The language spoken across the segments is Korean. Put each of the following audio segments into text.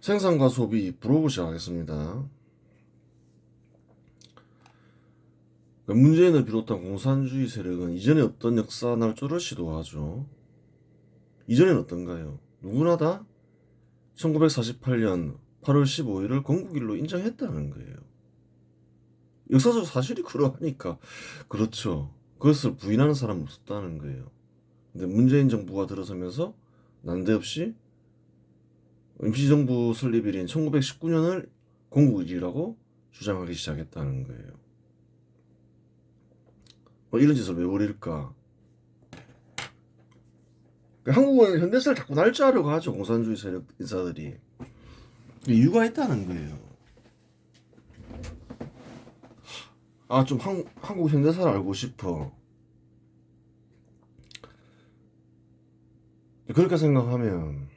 생산과 소비 브로그 시작하겠습니다. 문재인을 비롯한 공산주의 세력은 이전에 어떤 역사 날조를 시도하죠. 이전엔 어떤가요? 누구나 다 1948년 8월 15일을 건국일로 인정했다는 거예요. 역사적 사실이 그러하니까 그렇죠. 그것을 부인하는 사람은 없었다는 거예요. 근데 문재인 정부가 들어서면서 난데없이 임시정부 설립일인 1919년을 건국일이라고 주장하기 시작했다는 거예요. 이런 짓을 왜 벌일까? 한국은 현대사를 자꾸 날조하려고 하죠. 공산주의 세력 인사들이. 이유가 있다는 거예요. 좀 한국 현대사를 알고 싶어. 그렇게 생각하면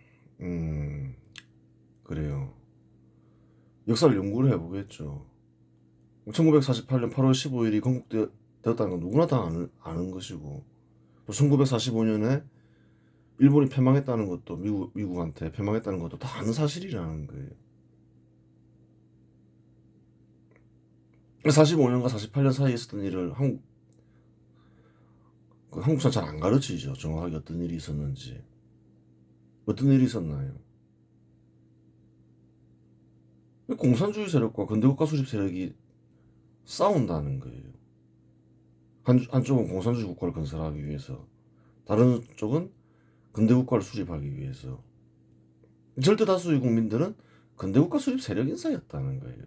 그래요. 역사를 연구를 해보겠죠. 1948년 8월 15일이 건국되었다는 건 누구나 다 아는 것이고, 또 1945년에 일본이 패망했다는 것도 미국한테 패망했다는 것도 다 아는 사실이라는 거예요. 45년과 48년 사이에 있었던 일을 한국사는 잘 안 가르치죠. 정확하게 어떤 일이 있었는지. 어떤 일이 있었나요? 공산주의 세력과 근대국가 수립 세력이 싸운다는 거예요. 한쪽은 공산주의 국가를 건설하기 위해서, 다른 쪽은 근대국가를 수립하기 위해서. 절대 다수의 국민들은 근대국가 수립 세력 인사였다는 거예요.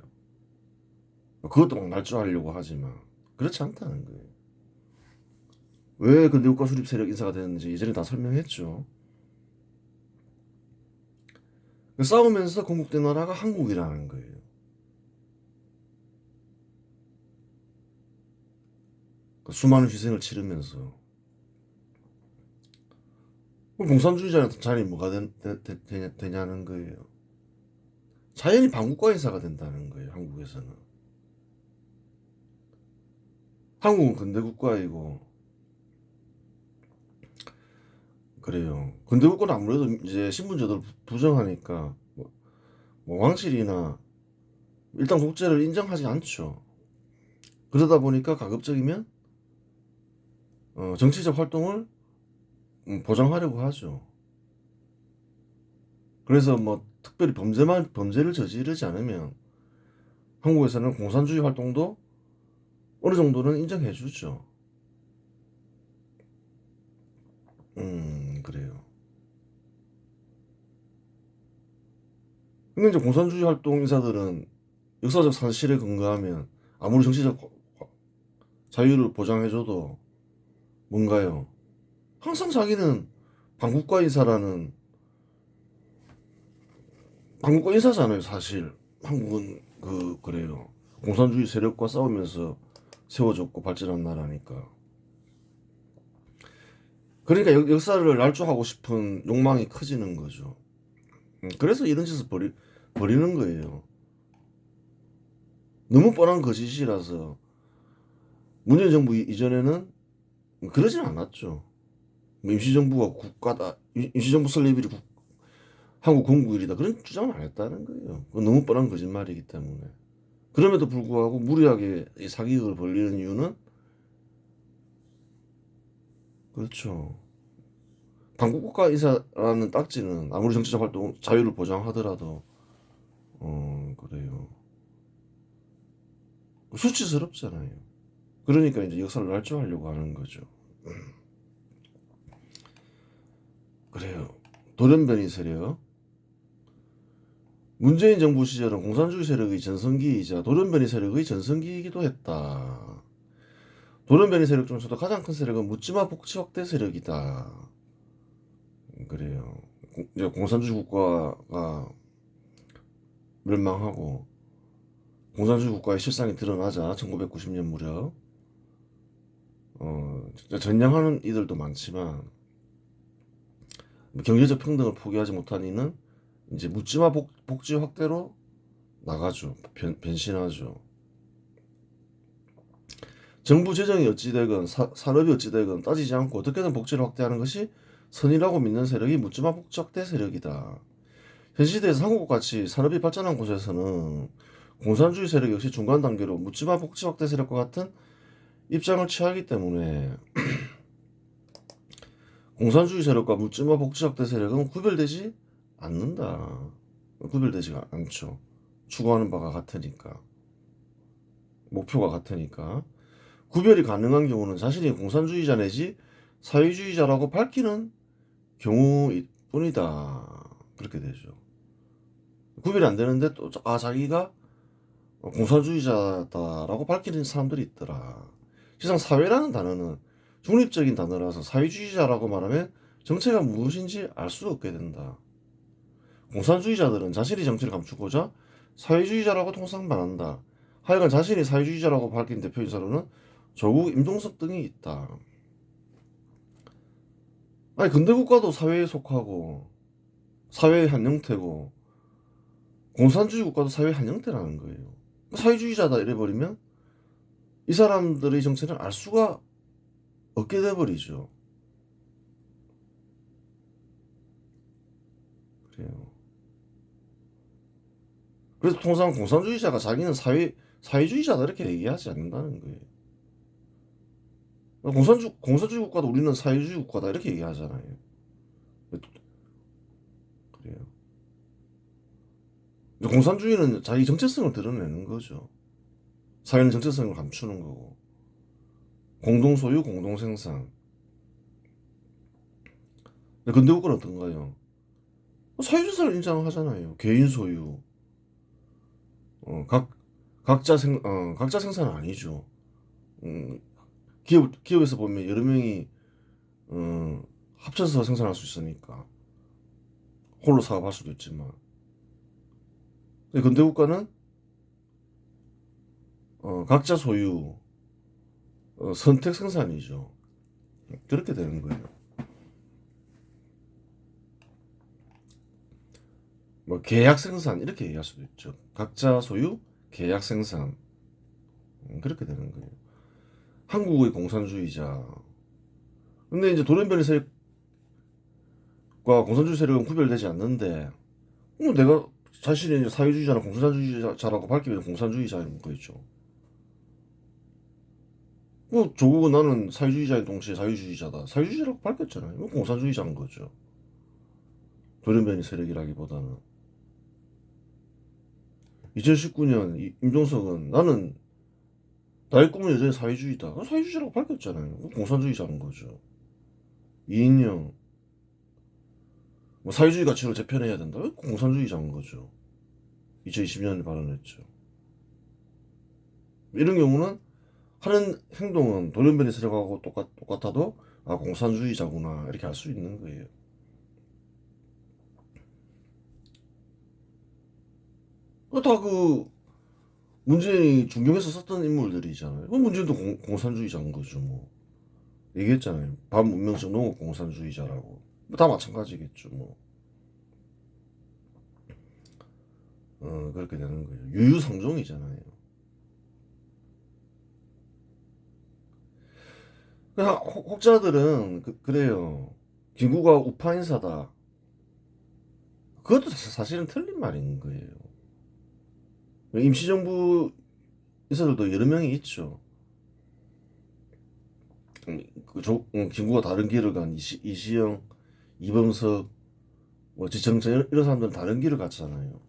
그것도 막 날조하려고 하지만 그렇지 않다는 거예요. 왜 근대국가 수립 세력 인사가 됐는지 예전에 다 설명했죠. 싸우면서 건국된 나라가 한국이라는 거예요. 수많은 희생을 치르면서. 공산주의자한테 자리 뭐가 되냐는 거예요. 자연히 반국가 인사가 된다는 거예요. 한국에서는. 한국은 근대국가이고 그래요. 근대국가는 아무래도 이제 신분제도를 부정하니까 뭐 왕실이나 일단 국제를 인정하지 않죠. 그러다 보니까 가급적이면 정치적 활동을 보장하려고 하죠. 그래서 뭐 특별히 범죄를 저지르지 않으면 한국에서는 공산주의 활동도 어느 정도는 인정해 주죠. 그래요. 근데 이제 공산주의 활동 인사들은 역사적 사실에 근거하면 아무리 정치적 자유를 보장해줘도 뭔가요? 항상 자기는 반국가 인사라는 반국가 인사잖아요, 사실. 한국은 그래요. 공산주의 세력과 싸우면서 세워졌고 발전한 나라니까. 그러니까 역사를 날조하고 싶은 욕망이 커지는 거죠. 그래서 이런 짓을 버리는 거예요. 너무 뻔한 거짓이라서 문재인 정부 이전에는 그러진 않았죠. 뭐 임시정부가 국가다, 임시정부 설립일이 한국 건국일이다 그런 주장은 안 했다는 거예요. 그건 너무 뻔한 거짓말이기 때문에. 그럼에도 불구하고 무리하게 사기극을 벌리는 이유는 그렇죠. 반국가 인사라는 딱지는 아무리 정치적 활동 자유를 보장하더라도 그래요. 수치스럽잖아요. 그러니까 이제 역사를 날조하려고 하는 거죠. 그래요. 돌연변이 세력. 문재인 정부 시절은 공산주의 세력의 전성기이자 돌연변이 세력의 전성기이기도 했다. 돌연변이 세력 중에서도 가장 큰 세력은 묻지마 복지 확대 세력이다. 그래요. 이제 공산주의 국가가 멸망하고 공산주의 국가의 실상이 드러나자 1990년 무렵 전향하는 이들도 많지만 경제적 평등을 포기하지 못한 이는 이제 묻지마 복지 확대로 나가죠. 변신하죠. 정부 재정이 어찌되건 산업이 어찌되건 따지지 않고 어떻게든 복지를 확대하는 것이 선이라고 믿는 세력이 묻지마 복지 확대 세력이다. 현 시대에서 한국같이 산업이 발전한 곳에서는 공산주의 세력 역시 중간 단계로 묻지마 복지 확대 세력과 같은 입장을 취하기 때문에 공산주의 세력과 묻지마 복지 확대 세력은 구별되지 않는다. 구별되지가 않죠. 추구하는 바가 같으니까. 목표가 같으니까. 구별이 가능한 경우는 자신이 공산주의자 내지 사회주의자라고 밝히는 경우일 뿐이다. 그렇게 되죠. 구별이 안 되는데 또 자기가 공산주의자다라고 밝히는 사람들이 있더라. 실상 사회라는 단어는 중립적인 단어라서 사회주의자라고 말하면 정체가 무엇인지 알 수 없게 된다. 공산주의자들은 자신이 정체를 감추고자 사회주의자라고 통상 말한다. 하여간 자신이 사회주의자라고 밝힌 대표인사로는 조국, 임종석 등이 있다. 아니 근대 국가도 사회에 속하고 사회의 한 형태고 공산주의 국가도 사회의 한 형태라는 거예요. 사회주의자다 이래버리면 이 사람들의 정체를 알 수가 없게 돼버리죠. 그래요. 그래서 통상 공산주의자가 자기는 사회주의자다 이렇게 얘기하지 않는다는 거예요. 공산주의 국가도 우리는 사회주의 국가다 이렇게 얘기하잖아요. 그래요. 공산주의는 자기 정체성을 드러내는 거죠. 사회는 정체성을 감추는 거고. 공동소유, 공동생산. 근대 국가는 어떤가요? 사회주의를 인정하잖아요. 개인 소유. 각자 생산은 아니죠. 기업에서 보면 여러 명이 합쳐서 생산할 수 있으니까 홀로 사업할 수도 있지만, 근대 국가는 각자 소유, 선택 생산이죠. 그렇게 되는 거예요. 뭐 계약 생산 이렇게 얘기할 수도 있죠. 각자 소유, 계약 생산. 그렇게 되는 거예요. 한국의 공산주의자. 근데 이제 돌연변이 세력과 공산주의 세력은 구별되지 않는데, 내가 자신이 이제 사회주의자나 공산주의자라고 밝히면 공산주의자인 거겠죠. 조국은 나는 사회주의자인 동시에 사회주의자다. 사회주의자라고 밝혔잖아요. 공산주의자인 거죠. 돌연변이 세력이라기보다는. 2019년 임종석은 나는 나의 꿈은 여전히 사회주의다. 사회주의자라고 밝혔잖아요. 공산주의자인 거죠. 이인영 사회주의 가치를 재편해야 된다. 공산주의자인 거죠. 2020년에 발언했죠. 이런 경우는 하는 행동은 돌연변이 세력하고 똑같아도 공산주의자구나 이렇게 알 수 있는 거예요. 다 문재인이 중경에서 썼던 인물들이잖아요. 문재인도 공산주의자인 거죠. 뭐 얘기했잖아요. 반문명적 농업 공산주의자라고. 다 마찬가지겠죠. 그렇게 되는 거예요. 유유상종이잖아요. 혹자들은 그래요. 김구가 우파 인사다. 그것도 사실은 틀린 말인 거예요. 임시정부 인사들도 여러 명이 있죠. 김구가 다른 길을 간 이시영, 이범석, 지청천 이런 사람들은 다른 길을 갔잖아요.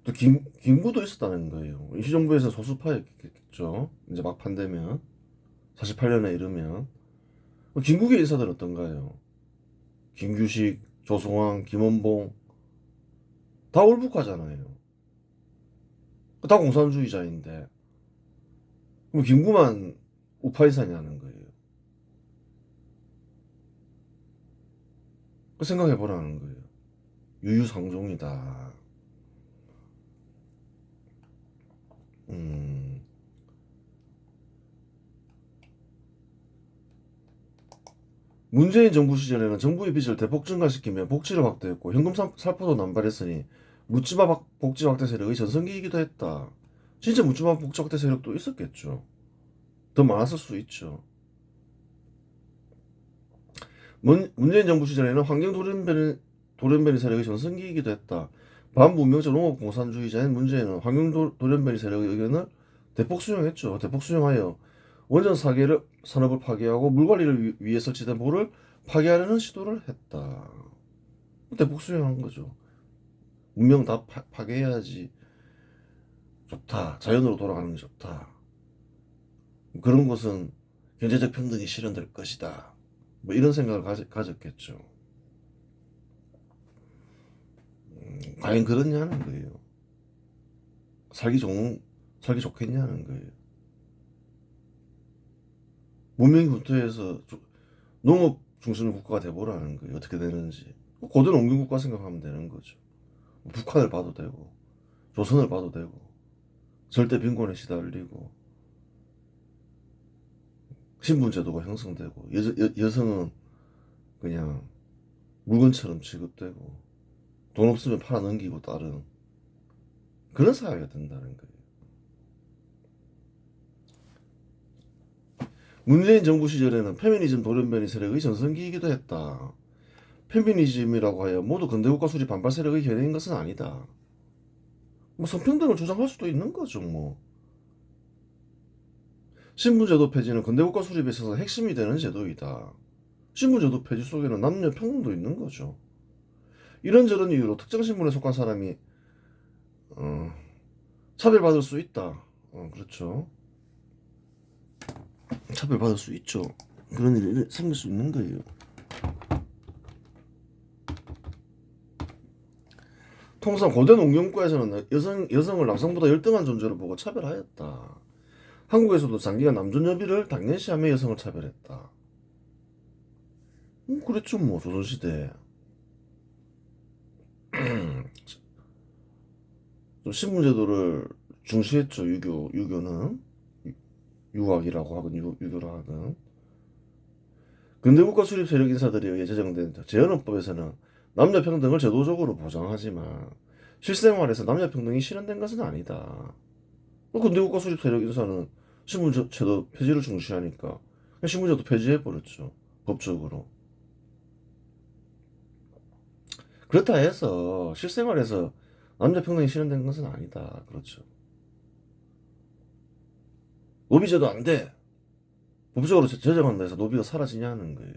또 김구도 있었다는 거예요. 임시정부에서 소수파였겠죠. 이제 막판 되면 48년에 이르면 김구의 인사들은 어떤가요? 김규식, 조성황, 김원봉 다 올북하잖아요. 다 공산주의자인데 그럼 김구만 우파 인사냐는 거예요. 생각해 보라는 거예요. 유유상종이다. 문재인 정부 시절에는 정부의 빚을 대폭 증가시키며 복지를 확대했고 현금 살포도 남발했으니 묻지마 복지 확대 세력의 전성기이기도 했다. 진짜 묻지마 복지 확대 세력도 있었겠죠. 더 많았을 수 있죠. 문재인 정부 시절에는 환경 돌연변이 돌연변이 세력의 전성기이기도 했다. 반문명적 농업공산주의자인 문재인은 환경 돌연변이 세력의 의견을 대폭 수용했죠. 대폭 수용하여 원전 사계를 산업을 파괴하고 물 관리를 위해 설치된 보를 파괴하려는 시도를 했다. 대폭 수용한 거죠. 문명 다 파괴해야지 좋다. 자연으로 돌아가는 게 좋다. 그런 것은 경제적 평등이 실현될 것이다. 뭐 이런 생각을 가졌겠죠. 과연 그렇냐는 거예요. 살기 좋겠냐는 거예요. 문명이 후퇴해서 농업 중심의 국가가 돼보라는 거예요. 어떻게 되는지. 고대 농경국가 생각하면 되는 거죠. 북한을 봐도 되고 조선을 봐도 되고 절대 빈곤에 시달리고 신분제도가 형성되고 여성은 그냥 물건처럼 취급되고 돈 없으면 팔아넘기고 다른 그런 사회가 된다는 거예요. 문재인 정부 시절에는 페미니즘 돌연변이 세력의 전성기이기도 했다. 페미니즘이라고 하여 모두 근대국가 수립 반발 세력의 현행인 것은 아니다. 뭐 성평등을 주장할 수도 있는 거죠. 뭐 신분제도 폐지는 근대국가 수립에 있어서 핵심이 되는 제도이다. 신분제도 폐지 속에는 남녀 평등도 있는 거죠. 이런저런 이유로 특정 신분에 속한 사람이 차별받을 수 있다. 그렇죠. 차별받을 수 있죠. 그런 일이 생길 수 있는 거예요. 통상 고대 농경국가에서는 여성을 남성보다 열등한 존재로 보고 차별하였다. 한국에서도 장기가 남존여비를 당연시하며 여성을 차별했다. 그랬죠 뭐 조선시대. 좀 신분제도를 중시했죠. 유교는 유학이라고 하건 유교라 하건. 근대국가 수립 세력 인사들에 의해 제정된 재헌헌법에서는 남녀평등을 제도적으로 보장하지만 실생활에서 남녀평등이 실현된 것은 아니다. 근대국가 수립 세력 인사는 신분제도 폐지를 중시하니까 신분제도 폐지해버렸죠. 법적으로. 그렇다 해서 실생활에서 남녀평등이 실현된 것은 아니다. 그렇죠. 노비제도 안 돼. 법적으로 제정한다 해서 노비가 사라지냐는 거예요.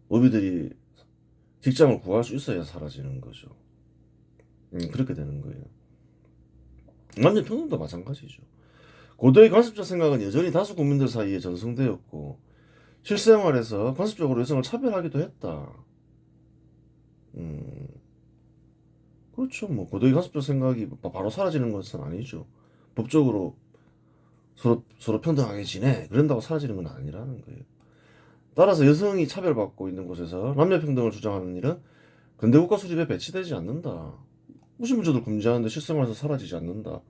노비들이 직장을 구할 수 있어야 사라지는 거죠. 그렇게 되는 거예요. 남녀평등도 마찬가지죠. 고도의 관습적 생각은 여전히 다수 국민들 사이에 전승되었고 실생활에서 관습적으로 여성을 차별하기도 했다. 그렇죠. 뭐 고도의 관습적 생각이 바로 사라지는 것은 아니죠. 법적으로 서로 평등하게 지내 그런다고 사라지는 건 아니라는 거예요. 따라서 여성이 차별받고 있는 곳에서 남녀평등을 주장하는 일은 근대국가 수립에 배치되지 않는다. 무슨 문제도 금지하는데 실생활에서 사라지지 않는다.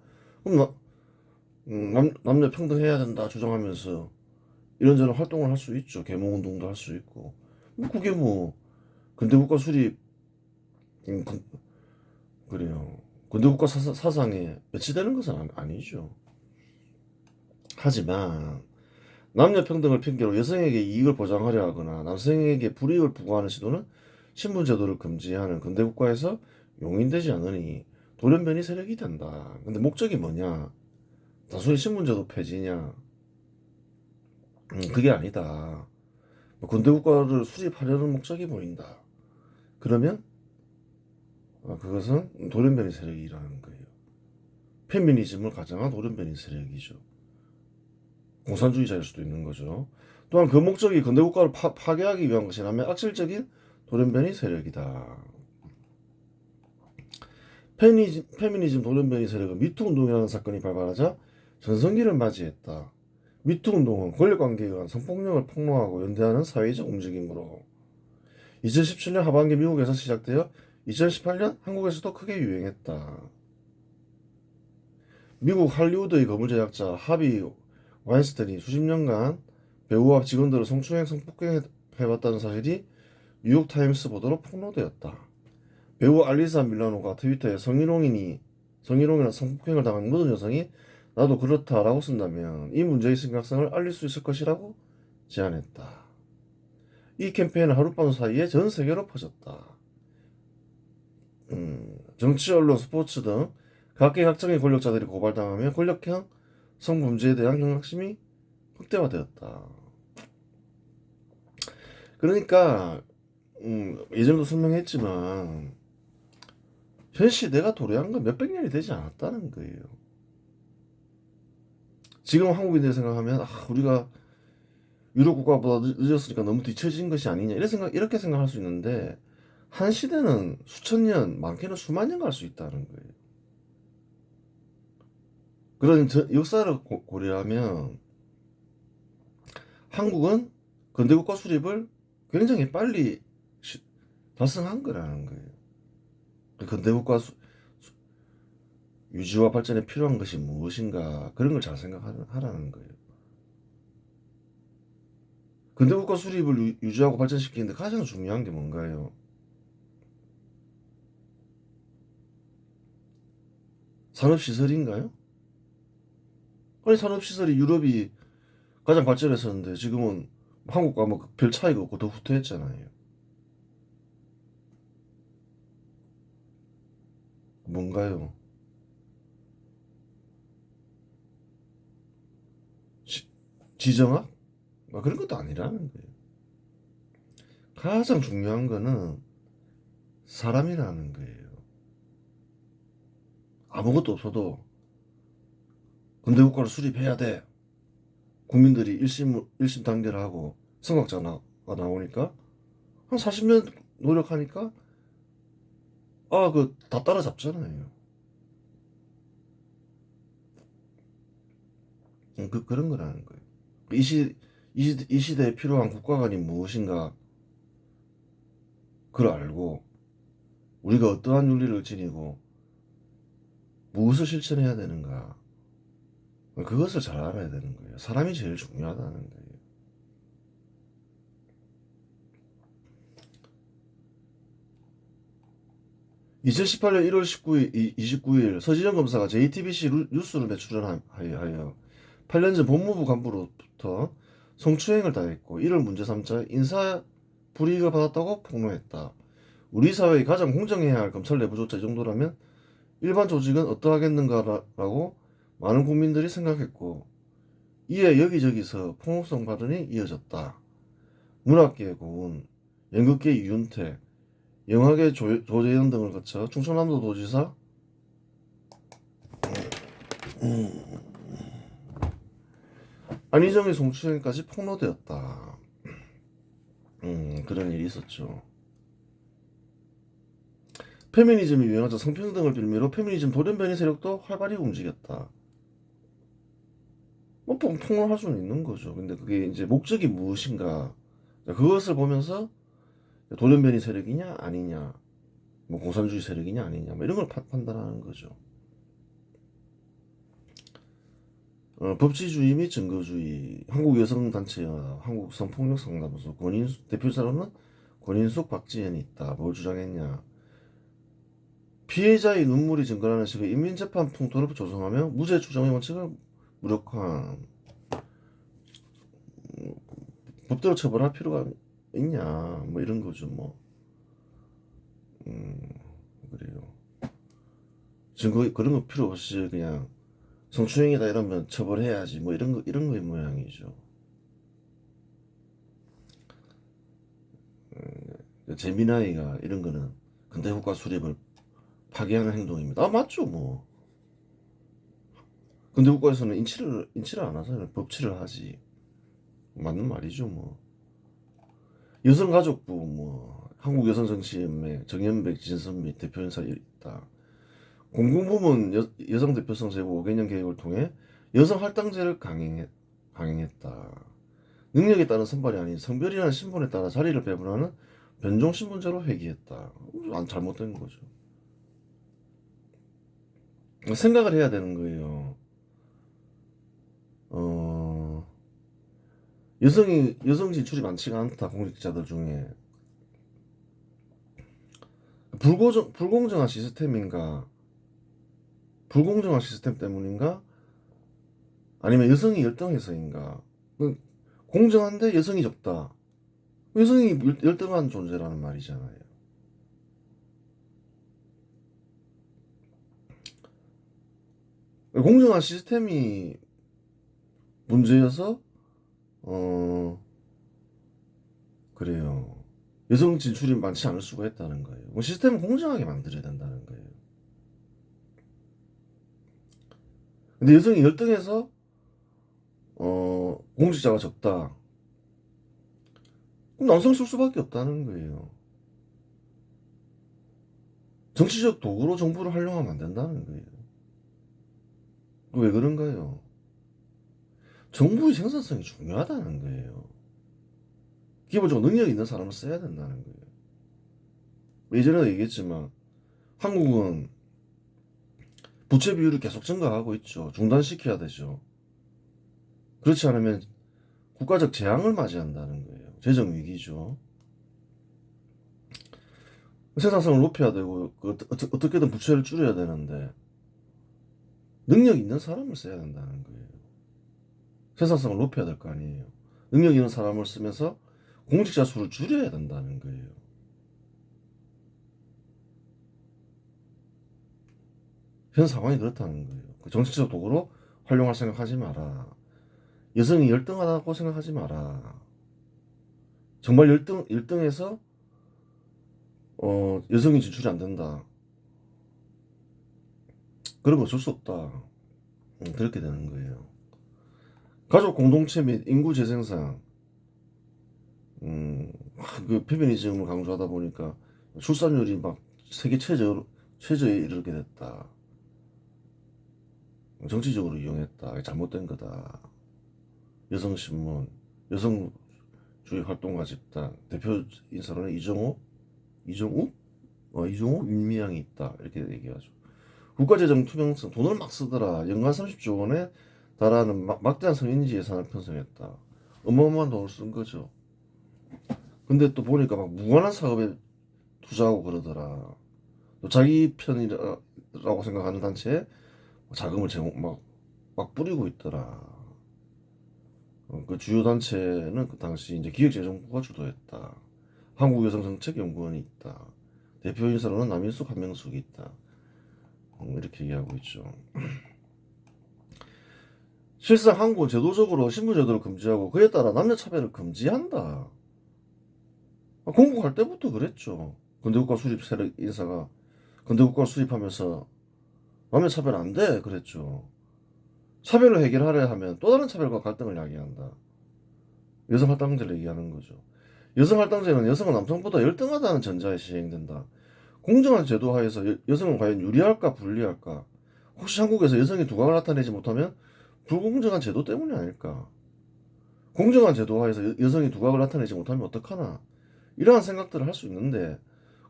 그럼 남녀평등해야 된다 주장하면서 이런저런 활동을 할 수 있죠. 계몽운동도 할 수 있고. 그게 뭐 근대국가 수립 그래요. 근대국가 사상에 배치되는 것은 아니죠. 하지만 남녀평등을 핑계로 여성에게 이익을 보장하려 하거나 남성에게 불이익을 부과하는 시도는 신분제도를 금지하는 근대국가에서 용인되지 않으니 돌연변이 세력이 된다. 근데 목적이 뭐냐? 단순히 신분제도 폐지냐? 그게 아니다. 근대국가를 수립하려는 목적이 보인다. 그러면 그것은 돌연변이 세력이라는 거예요. 페미니즘을 가장한 돌연변이 세력이죠. 공산주의자일 수도 있는 거죠. 또한 그 목적이 근대국가를 파괴하기 위한 것이라면 악질적인 돌연변이 세력이다. 페미니즘 돌연변이 세력은 미투운동이라는 사건이 발발하자 전성기를 맞이했다. 미투운동은 권력관계에 의한 성폭력을 폭로하고 연대하는 사회적 움직임으로 2017년 하반기 미국에서 시작되어 2018년 한국에서도 크게 유행했다. 미국 할리우드의 거물 제작자 하비 와인스타인이 수십 년간 배우와 직원들을 성추행, 성폭행해봤다는 사실이 뉴욕타임스 보도로 폭로되었다. 배우 알리사 밀라노가 트위터에 성희롱이나 성폭행을 당한 모든 여성이 나도 그렇다라고 쓴다면 이 문제의 심각성을 알릴 수 있을 것이라고 제안했다. 이 캠페인은 하룻밤 사이에 전 세계로 퍼졌다. 정치, 언론, 스포츠 등 각계각층의 권력자들이 고발당하며 권력형 성범죄에 대한 경각심이 확대화되었다. 그러니까 예전에도 설명했지만 현 시대가 도래한 건 몇백 년이 되지 않았다는 거예요. 지금 한국인들이 생각하면 우리가 유럽 국가보다 늦었으니까 너무 뒤처진 것이 아니냐 이렇게 생각할 수 있는데 한 시대는 수천 년, 많게는 수만 년 갈 수 있다는 거예요. 그런 역사를 고려하면 한국은 근대국가 수립을 굉장히 빨리 달성한 거라는 거예요. 근대국가 유지와 발전에 필요한 것이 무엇인가 그런 걸 잘 생각하라는 거예요. 근대국가 수립을 유지하고 발전시키는데 가장 중요한 게 뭔가요? 산업시설인가요? 아니 산업시설이 유럽이 가장 발전했었는데 지금은 한국과 뭐 별 차이가 없고 더 후퇴했잖아요. 뭔가요? 지정학? 그런 것도 아니라는 거예요. 가장 중요한 거는 사람이라는 거예요. 아무것도 없어도 근대국가를 수립해야 돼. 국민들이 일심 단결하고 성각자가 나오니까 한 40년 노력하니까 다 따라잡잖아요. 그런 거라는 거예요. 이 시대에 필요한 국가관이 무엇인가 그걸 알고 우리가 어떠한 윤리를 지니고 무엇을 실천해야 되는가 그것을 잘 알아야 되는 거예요. 사람이 제일 중요하다는 거예요. 2018년 1월 29일 서지정 검사가 JTBC 뉴스룸에 출연하여 8년 전 법무부 간부로부터 성추행을 당했고 이를 문제 삼자 인사 불이익을 받았다고 폭로했다. 우리 사회의 가장 공정해야 할 검찰 내부조차 이 정도라면 일반 조직은 어떠하겠는가라고 많은 국민들이 생각했고 이에 여기저기서 폭로성 발언이 이어졌다. 문학계 고은, 연극계 이윤태, 영화계 조재현 등을 거쳐 충청남도 도지사 안희정의 성추행까지 폭로되었다. 그런 일이 있었죠. 페미니즘이 유행하자 성평등을 빌미로 페미니즘 돌연변이 세력도 활발히 움직였다. 뭐 폭로할 수는 있는 거죠. 근데 그게 이제 목적이 무엇인가 그것을 보면서 돌연변이 세력이냐 아니냐 뭐 공산주의 세력이냐 아니냐 뭐 이런 걸 판단하는 거죠. 법치주의 및 증거주의 한국여성단체연합 한국성폭력상담소 대표자로는 권인숙 박지현이 있다. 뭘 주장했냐. 피해자의 눈물이 증거라는 식의 인민재판 풍토를 조성하며 무죄 추정의 원칙을 무력화한 법대로 처벌할 필요가 있냐 뭐 이런 거죠. 뭐 그래요. 증거 그런 거 필요 없이 그냥 성추행이다 이러면 처벌해야지 뭐 이런 거의 모양이죠. 재미나이가 이런 거는 근대국가 수립을 파괴하는 행동입니다. 맞죠 뭐. 근대국가에서는 인치를 안 하잖아요. 법치를 하지. 맞는 말이죠 뭐. 여성가족부 뭐 한국여성정치연맹 정연백 진선미 대표이사 있다. 공공부문 여성 대표성 제고 5개년 계획을 통해 여성 할당제를 강행했다. 능력에 따른 선발이 아닌 성별이라는 신분에 따라 자리를 배분하는 변종 신분제로 회귀했다. 잘못된 거죠. 생각을 해야 되는 거예요. 여성 진출이 많지가 않다. 공직자들 중에 불공정한 시스템 때문인가? 아니면 여성이 열등해서인가? 공정한데 여성이 적다. 여성이 열등한 존재라는 말이잖아요. 공정한 시스템이 문제여서 그래요. 여성 진출이 많지 않을 수가 있다는 거예요. 뭐 시스템을 공정하게 만들어야 된다는 거예요. 근데 여성이 열등해서 공직자가 적다. 그럼 남성 쓸 수밖에 없다는 거예요. 정치적 도구로 정부를 활용하면 안 된다는 거예요. 왜 그런가요? 정부의 생산성이 중요하다는 거예요. 기본적으로 능력 있는 사람을 써야 된다는 거예요. 예전에도 얘기했지만 한국은 부채 비율이 계속 증가하고 있죠. 중단시켜야 되죠. 그렇지 않으면 국가적 재앙을 맞이한다는 거예요. 재정 위기죠. 생산성을 높여야 되고 어떻게든 부채를 줄여야 되는데 능력 있는 사람을 써야 된다는 거예요. 생산성을 높여야 될 거 아니에요. 능력 있는 사람을 쓰면서 공직자 수를 줄여야 된다는 거예요. 현 상황이 그렇다는 거예요. 정치적 도구로 활용할 생각하지 마라. 여성이 열등하다고 생각하지 마라. 정말 열등해서 여성이 진출이 안 된다. 그런 거 어쩔 수 없다. 그렇게 되는 거예요. 가족 공동체 및 인구 재생산, 그 페미니즘을 강조하다 보니까 출산율이 막 세계 최저에 이르게 됐다. 정치적으로 이용했다. 잘못된 거다. 여성신문, 여성주의 활동가 집단, 대표 인사로는 이종욱, 윤미향이 있다. 이렇게 얘기하죠. 국가재정 투명성, 돈을 막 쓰더라. 연간 30조 원에 달하는 막대한 성인지 예산을 편성했다. 어마어마한 돈을 쓴 거죠. 근데 또 보니까 막 무관한 사업에 투자하고 그러더라. 또 자기 편이라고 생각하는 단체에 자금을 막 뿌리고 있더라. 그 주요 단체는 그 당시 이제 기획재정부가 주도했다. 한국여성정책연구원이 있다. 대표 인사로는 남인숙, 한명숙이 있다. 이렇게 얘기하고 있죠. 실상 한국은 제도적으로 신분제도를 금지하고 그에 따라 남녀차별을 금지한다. 공국할 때부터 그랬죠. 근대국가 수립 세력 인사가 근대국가 수립하면서 남녀차별 안 돼 그랬죠. 차별을 해결하려 하면 또 다른 차별과 갈등을 야기한다. 여성 할당제를 얘기하는 거죠. 여성 할당제는 여성은 남성보다 열등하다는 전자에 시행된다. 공정한 제도 하에서 여성은 과연 유리할까 불리할까? 혹시 한국에서 여성이 두각을 나타내지 못하면 불공정한 제도 때문이 아닐까? 공정한 제도 하에서 여성이 두각을 나타내지 못하면 어떡하나? 이러한 생각들을 할 수 있는데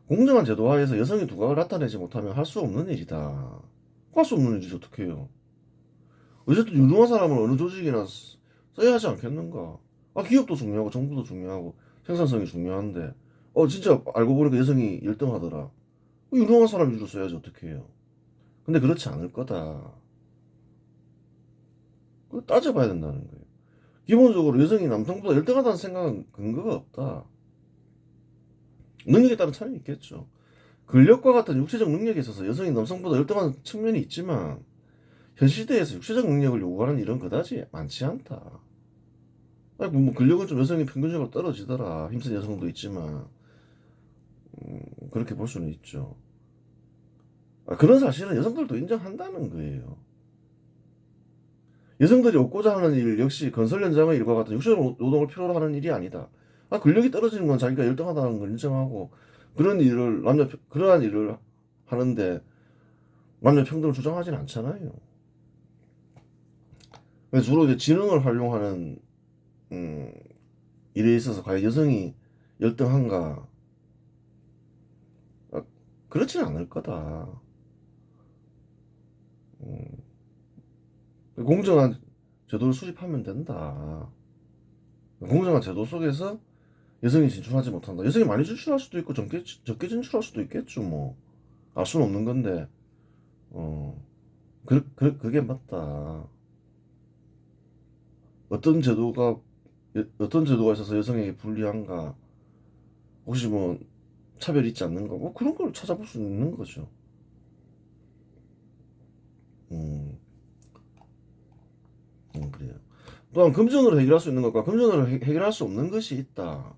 공정한 제도 하에서 여성이 두각을 나타내지 못하면 할 수 없는 일이다. 할 수 없는 일이지 어떻게 해요? 어쨌든 유능한 사람을 어느 조직이나 써야 하지 않겠는가? 기업도 중요하고 정부도 중요하고 생산성이 중요한데 진짜 알고 보니까 여성이 열등하더라. 유능한 사람 위주로 써야지 어떻게 해요? 근데 그렇지 않을 거다. 그거 따져봐야 된다는 거예요. 기본적으로 여성이 남성보다 열등하다는 생각은 근거가 없다. 능력에 따른 차이는 있겠죠. 근력과 같은 육체적 능력에 있어서 여성이 남성보다 열등한 측면이 있지만 현 시대에서 육체적 능력을 요구하는 일은 그다지 많지 않다. 뭐 근력은 좀 여성이 평균적으로 떨어지더라. 힘센 여성도 있지만 그렇게 볼 수는 있죠. 그런 사실은 여성들도 인정한다는 거예요. 여성들이 얻고자 하는 일 역시 건설 현장의 일과 같은 육체적 노동을 필요로 하는 일이 아니다. 근력이 떨어지는 건 자기가 열등하다는 걸 인정하고 그러한 일을 하는데 남녀 평등을 주장하진 않잖아요. 그래서 주로 이제 지능을 활용하는 일에 있어서 과연 여성이 열등한가? 그렇지는 않을 거다. 공정한 제도를 수립하면 된다. 공정한 제도 속에서 여성이 진출하지 못한다. 여성이 많이 진출할 수도 있고 적게 진출할 수도 있겠죠. 뭐 알 수는 없는 건데 어, 그게 맞다. 어떤 제도가 어떤 제도가 있어서 여성에게 불리한가? 혹시 뭐 차별이 있지 않는가? 뭐 그런 걸 찾아볼 수 있는 거죠. 음. 그래요. 또한 금전으로 해결할 수 있는 것과 금전으로 해결할 수 없는 것이 있다.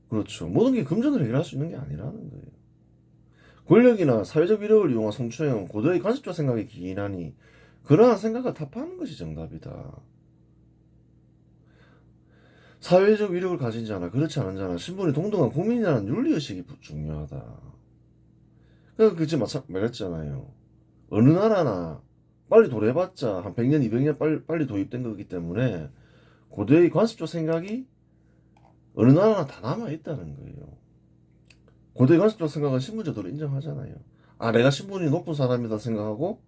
그렇죠. 모든 게 금전으로 해결할 수 있는 게 아니라는 거예요. 권력이나 사회적 위력을 이용한 성추행은 고도의 간섭적 생각이 기인하니 그러한 생각을 타파하는 것이 정답이다. 사회적 위력을 가진 자나 그렇지 않은 자나 신분이 동등한 국민이라는 윤리의식이 중요하다. 그러니까 그지 말했잖아요. 어느 나라나 빨리 도래해봤자 한 100년, 200년 빨리 도입된 거기 때문에 고도의 관습적 생각이 어느 나라나 다 남아있다는 거예요. 고도의 관습적 생각은 신분제도로 인정하잖아요. 아, 내가 신분이 높은 사람이다 생각하고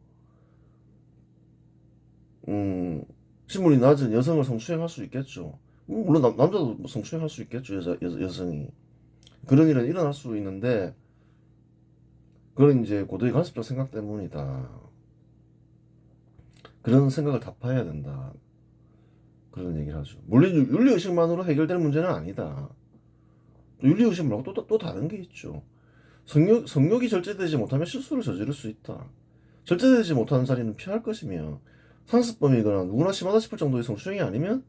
신분이 낮은 여성을 성추행할 수 있겠죠. 물론 남자도 성추행할 수 있겠죠. 여성이. 그런 일은 일어날 수 있는데 그건 이제 고도의 관습적 생각 때문이다. 그런 생각을 타파해야 된다. 그런 얘기를 하죠. 물론 윤리의식만으로 해결될 문제는 아니다. 또 윤리의식 말고 또 다른 게 있죠. 성욕이 절제되지 못하면 실수를 저지를 수 있다. 절제되지 못하는 자리는 피할 것이며 상습범이거나 누구나 심하다 싶을 정도의 성추행이 아니면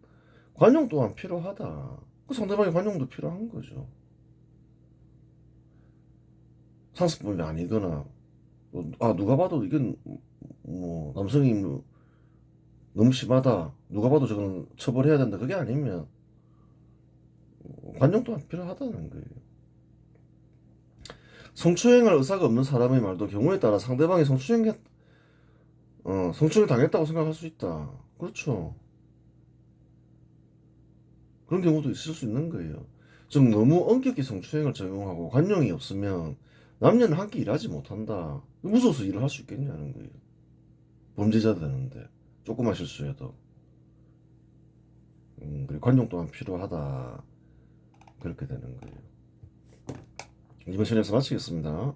관용 또한 필요하다. 그 상대방의 관용도 필요한 거죠. 상습범이 아니거나 누가 봐도 이건 뭐 남성이 너무 심하다. 누가 봐도 저건 처벌해야 된다. 그게 아니면 관용 또한 필요하다는 거예요. 성추행할 의사가 없는 사람의 말도 경우에 따라 상대방이 성추행 당했다고 생각할 수 있다. 그렇죠. 그런 경우도 있을 수 있는 거예요. 즉 너무 엄격히 성추행을 적용하고 관용이 없으면 남녀는 함께 일하지 못한다. 무서워서 일을 할 수 있겠냐는 거예요. 범죄자 되는데 조그만 실수해도 그리고 관용 또한 필요하다. 그렇게 되는 거예요. 이번 시간에서 마치겠습니다.